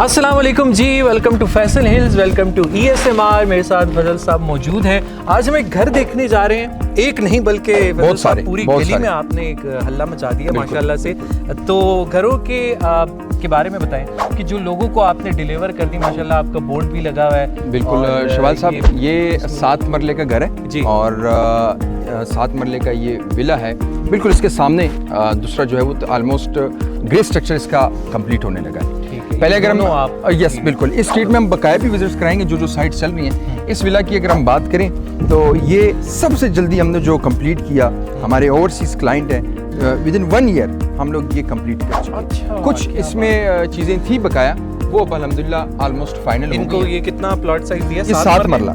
अस्सलाम वालेकुम जी, welcome to Faisal Hills, welcome to ESMR। मेरे साथ फजल साहब मौजूद हैं। आज हम एक घर देखने जा रहे हैं, एक नहीं बल्कि बहुत सारे, पूरी बहुत गली सारे। में आपने एक हल्ला मचा दिया माशाल्लाह से। तो घरों के बारे में बताएं कि जो लोगों को आपने डिलीवर कर दी, माशाल्लाह आपका बोर्ड भी लगा हुआ है। बिल्कुल शवाल साहब, ये 7 मरले का घर है जी। और 7 मरले का ये विला है। बिल्कुल इसके सामने दूसरा जो है वो ऑलमोस्ट ग्रे स्ट्रक्चर इसका कंप्लीट होने लगा है। पहले अगर हम यस बिल्कुल इस स्ट्रीट में हम बकाया भी विजिट्स कराएंगे जो साइट चल रही हैं। इस विला की अगर हम बात करें तो ये सबसे जल्दी हमने जो कंप्लीट किया, हमारे ओवरसीज क्लाइंट हैं, विदिन 1 ईयर हम लोग ये कंप्लीट कर चुके हैं। अच्छा, कुछ इसमें चीज़ें थी बकाया, वो अब अल्हम्दुलिल्लाह ऑलमोस्ट फाइनल हो गई। ये कितना प्लॉट साइज दिया? ये 7 मरला।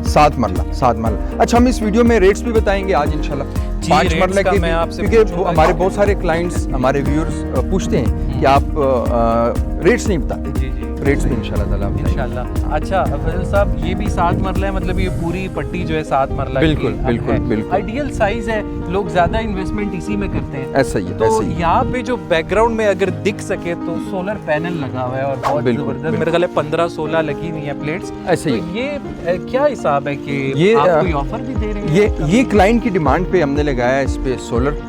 अच्छा, हम इस वीडियो में रेट्स भी बताएंगे आज इंशाल्लाह। 5 मरला के, क्योंकि हमारे बहुत सारे क्लाइंट्स, हमारे व्यूअर्स पूछते हैं कि आप रेट्स नहीं बताते। जी रेट्स भी इंशाल्लाह। अच्छा फजल साहब, ये भी 7 मरला है, मतलब ये पूरी पट्टी जो है 7 मरला बिल्कुल। आइडियल साइज है, लोग ज्यादा इन्वेस्टमेंट इसी में करते हैं। ऐसा ही है, तो यहाँ पे जो बैकग्राउंड में अगर दिख सके तो सोलर पैनल लगा हुआ है और बहुत जबरदस्त, मेरे ख्याल है 15-16 लगी हुई है प्लेट्स। ऐसे ही तो ये क्या हिसाब है कि ये आप कोई ऑफर भी दे रहे हैं? ये क्लाइंट की डिमांड पे हमने लगाया इस पे सोलर,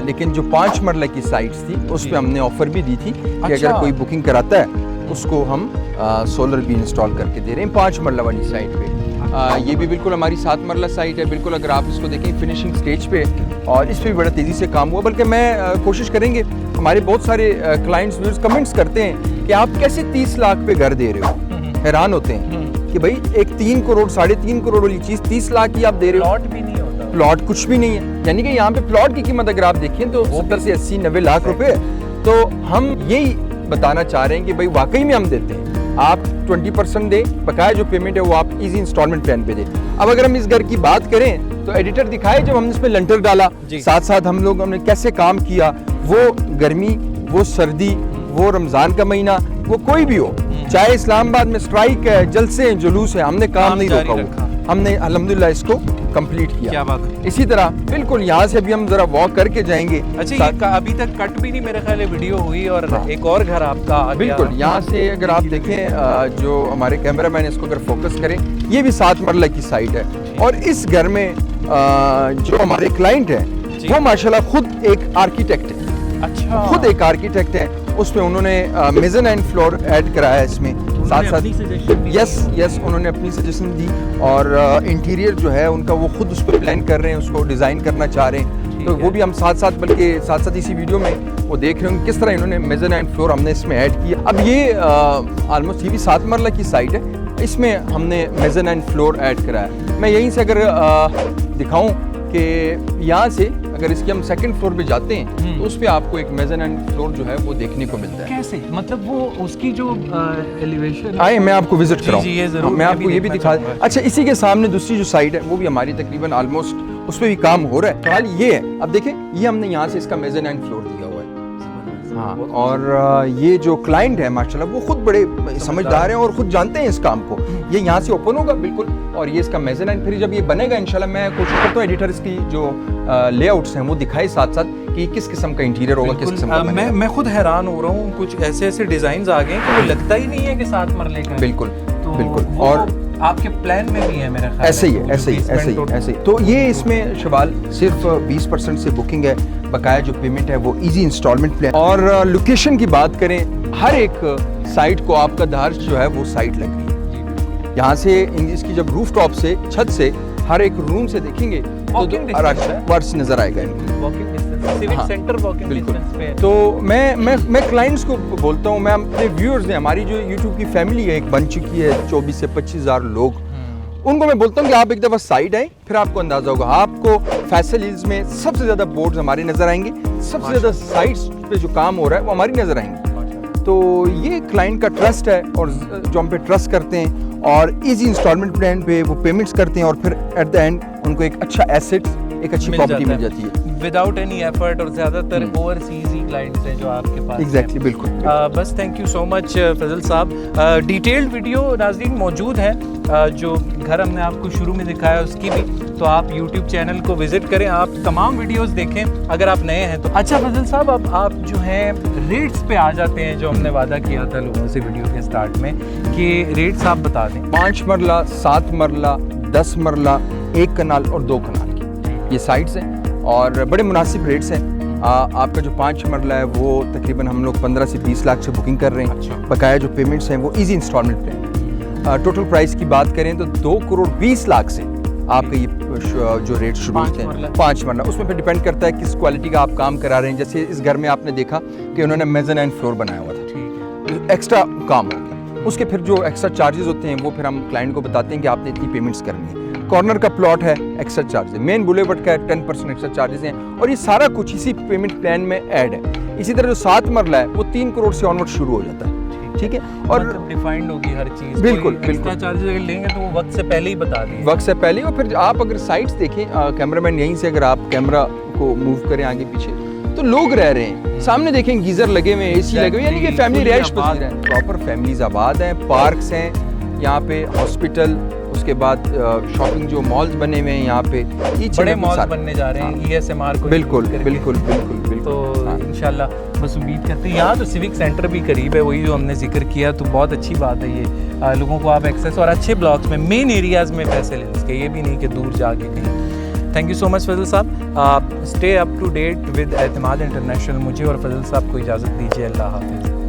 लेकिन जो 5 मरला की साइट्स थी उस पे हमने ऑफर भी दी थी कि अगर कोई बुकिंग कराता है उसको हम सोलर भी इंस्टॉल करके दे रहे हैं 5 मरला वाली साइट पे। ये भी बिल्कुल हमारी 7 मरला साइट है। बिल्कुल अगर आप इसको देखें फिनिशिंग स्टेज पे, और इस पे भी बड़ा तेज़ी से काम हुआ। बल्कि मैं कोशिश करेंगे, हमारे बहुत सारे क्लाइंट्स व्यूअर्स कमेंट्स करते हैं कि आप कैसे 30 लाख पे घर दे रहे हो। हैरान होते हैं कि भाई एक 3 करोड़ 3.5 करोड़ वाली चीज़ 30 लाख की आप दे रहे हो। प्लॉट भी नहीं होता, प्लॉट कुछ भी नहीं है। यानी कि यहाँ पे प्लॉट की कीमत अगर आप देखें तो 70 से 80-90 लाख रुपए। तो हम यही बताना चाह रहे हैं कि भाई वाकई में हम देते हैं। आप 20% दें, बकाया जो पेमेंट है वो आप इजी इंस्टॉलमेंट प्लान पे दें। अब अगर हम इस घर की बात करें तो एडिटर दिखाए जब हमने इसमें लंटर डाला, साथ साथ हमने कैसे काम किया। वो गर्मी, वो सर्दी, वो रमजान का महीना, वो कोई भी हो, चाहे इस्लामाबाद में स्ट्राइक है, जलसे हैं, जुलूस है, हमने काम नहीं रोका। हमने अल्हम्दुलिल्लाह इसको कंप्लीट किया। क्या बात है। इसी तरह बिल्कुल यहाँ से भी हम जरा वॉक करके जाएंगे। अच्छा, ये अभी तक कट भी नहीं, मेरे ख्याल है वीडियो हुई और एक और घर आपका आ गया। बिल्कुल यहाँ से अगर आप देखें, जो हमारे कैमरामैन इसको अगर फोकस करें, ये भी 7 मरला की साइट है। और इस घर में जो हमारे क्लाइंट है वो माशाल्लाह खुद एक आर्किटेक्ट है। अच्छा, खुद एक आर्किटेक्ट है। उसमें उन्होंने मेज़ानाइन फ्लोर ऐड कराया है इसमें, साथ यस उन्होंने अपनी सजेशन दी। और इंटीरियर जो है उनका वो खुद उस पर प्लान कर रहे हैं, उसको डिज़ाइन करना चाह रहे हैं। तो वो भी हम साथ साथ इसी वीडियो में वो देख रहे होंगे किस तरह इन्होंने मेज़ानाइन फ्लोर हमने इसमें ऐड किया। अब ये ऑलमोस्ट ये भी 7 मरला की साइट है, इसमें हमने मेज़ानाइन फ्लोर ऐड कराया। मैं यहीं से अगर दिखाऊं कि यहाँ से अगर इसके हम सेकंड फ्लोर पे जाते हैं तो उस पे आपको एक मेज़ानाइन फ्लोर जो है वो देखने को मिलता है। कैसे, मतलब वो उसकी जो एलिवेशन आए मैं आपको विजिट कराऊं। मैं आपको ये भी दिखा। अच्छा, इसी के सामने दूसरी जो साइड है वो भी हमारी तकरीबन ऑलमोस्ट उस पे भी काम हो रहा है। फिलहाल ये है, अब देखें ये हमने यहाँ से इसका मेज़ानाइन फ्लोर दिया हुआ है। हाँ, और ये जो क्लाइंट है माशाल्लाह वो खुद बड़े समझदार हैं और खुद जानते हैं इस काम को। ये यहाँ से ओपन होगा बिल्कुल, और ये इसका मेज़ानाइन, फिर जब ये बनेगा इंशाल्लाह मैं कोशिश करता हूँ एडिटर इसकी जो लेआउट्स हैं वो दिखाए साथ साथ कि किस किस्म का इंटीरियर होगा, किस किस्म का। मैं खुद हैरान हो रहा हूँ, कुछ ऐसे डिजाइन आ गए कि वो लगता ही नहीं है कि 7 मरले का। बिल्कुल तो बिल्कुल, और आपके प्लान में भी है मेरा ख्याल। ऐसे ही। तो ये इसमें शवाल सिर्फ 20% से बुकिंग है, बकाया जो पेमेंट है वो इजी इंस्टॉलमेंट प्लान। और लोकेशन की बात करें, हर एक साइट को आपका धार जो है वो साइट लग रही है। यहाँ से इसकी जब रूफ टॉप से, छत से, हर एक रूम से देखेंगे तो वर्ष नजर आएगा। तो मैं क्लाइंट्स को बोलता हूँ, मैं अपने व्यूअर्स हैं, हमारी जो यूट्यूब की फैमिली है एक बन चुकी है 24 से 25 हज़ार लोग, उनको मैं बोलता हूँ कि आप एक दफ़ा साइड आए, फिर आपको अंदाजा होगा। आपको फैसल हिल्स में सबसे ज़्यादा बोर्ड्स हमारे नज़र आएंगे, सबसे ज़्यादा साइट्स पे जो काम हो रहा है वो हमारी नज़र आएंगे। तो ये क्लाइंट का ट्रस्ट है, और जो हम पे ट्रस्ट करते हैं और इजी इंस्टॉलमेंट प्लान पे वो पेमेंट्स करते हैं, और फिर एट द एंड उनको एक अच्छा एसेट, एक अच्छी प्रॉपर्टी मिल जाती है। विदाउट एनी एफर्ट, और ज़्यादातर ओवरसीज ही क्लाइंट्स हैं जो आपके पास हैं। एग्जैक्टली, बिल्कुल। बस thank you so much Fazal साहब। डिटेल्ड वीडियो नाज़रीन मौजूद है, जो घर हमने आपको शुरू में दिखाया उसकी भी, तो आप यूट्यूब चैनल को विज़िट करें, आप तमाम वीडियोस देखें अगर आप नए हैं तो। अच्छा फजल साहब, अब आप जो हैं रेट्स पे आ जाते हैं, जो हमने वादा किया था लोगों से वीडियो के स्टार्ट में कि रेट्स आप बता दें। 5 मरला, 7 मरला, 10 मरला, 1 कनाल और 2 कनाल की ये साइट्स हैं और बड़े मुनासिब रेट्स हैं। आपका जो 5 मरला है वो तकरीबन हम लोग 15 से 20 लाख से बुकिंग कर रहे हैं। अच्छा। बकाया जो पेमेंट्स हैं वो इजी इंस्टॉलमेंट पे हैं। टोटल प्राइस की बात करें तो 2 करोड़ 20 लाख से आपका ये जो रेट शुरू होते हैं 5 मरला। उसमें फिर डिपेंड करता है किस क्वालिटी का आप काम करा रहे हैं। जैसे इस घर में आपने देखा कि उन्होंने मेज़ानाइन फ्लोर बनाया हुआ था, ठीक है, एक्स्ट्रा काम हो गया। उसके फिर जो एक्स्ट्रा चार्जेस होते हैं वो फिर हम क्लाइंट को बताते हैं कि आपने इतनी पेमेंट्स करनी है। कॉर्नर का प्लॉट है, एक्स्ट्रा चार्ज है। मेन बुलेवर्ड का 10% एक्स्ट्रा चार्जेस हैं और ये सारा कुछ इसी पेमेंट प्लान में ऐड है। इसी तरह जो 7 मरला है वो 3 करोड़ से ऑनवर्ड शुरू हो जाता है, ठीक है। और डिफाइंड होगी हर चीज़, बिल्कुल, एक्स्ट्रा बिल्कुल। चार्जेस अगर लेंगे तो वो वक्त से पहले ही बता दिए, वक्त से पहले। और फिर आप अगर साइट्स देखें, कैमरामैन यहीं से अगर आप कैमरा को मूव करें आगे पीछे तो लोग रह रहे हैं। सामने देखें गीजर लगे हुए हैं, एसी लगे हुए हैं, यानी कि फैमिली रिहाइश पसंद है। प्रॉपर फैमिलीज आबाद हैं, पार्क्स हैं यहाँ पे, हॉस्पिटल, उसके बाद शॉपिंग जो मॉल्स बने हुए हैं यहाँ पे, बड़े मॉल्स बनने जा रहे हैं ESMR को बिल्कुल बिल्कुल बिल्कुल बिल्कुल। तो इंशाल्लाह बस उम्मीद करते हैं। यहाँ तो सिविक सेंटर भी करीब है, वही जो हमने जिक्र किया, तो बहुत अच्छी बात है ये। लोगों को आप एक्सेस और अच्छे ब्लॉक्स में, मेन एरियाज़ में पैसे ले सके, ये भी नहीं कि दूर जाके कहीं। Thank you so much Fazal साहब। आप stay up to date with Etemaad international. मुझे और फजल साहब को इजाज़त दीजिए। अल्लाह हाफिज़।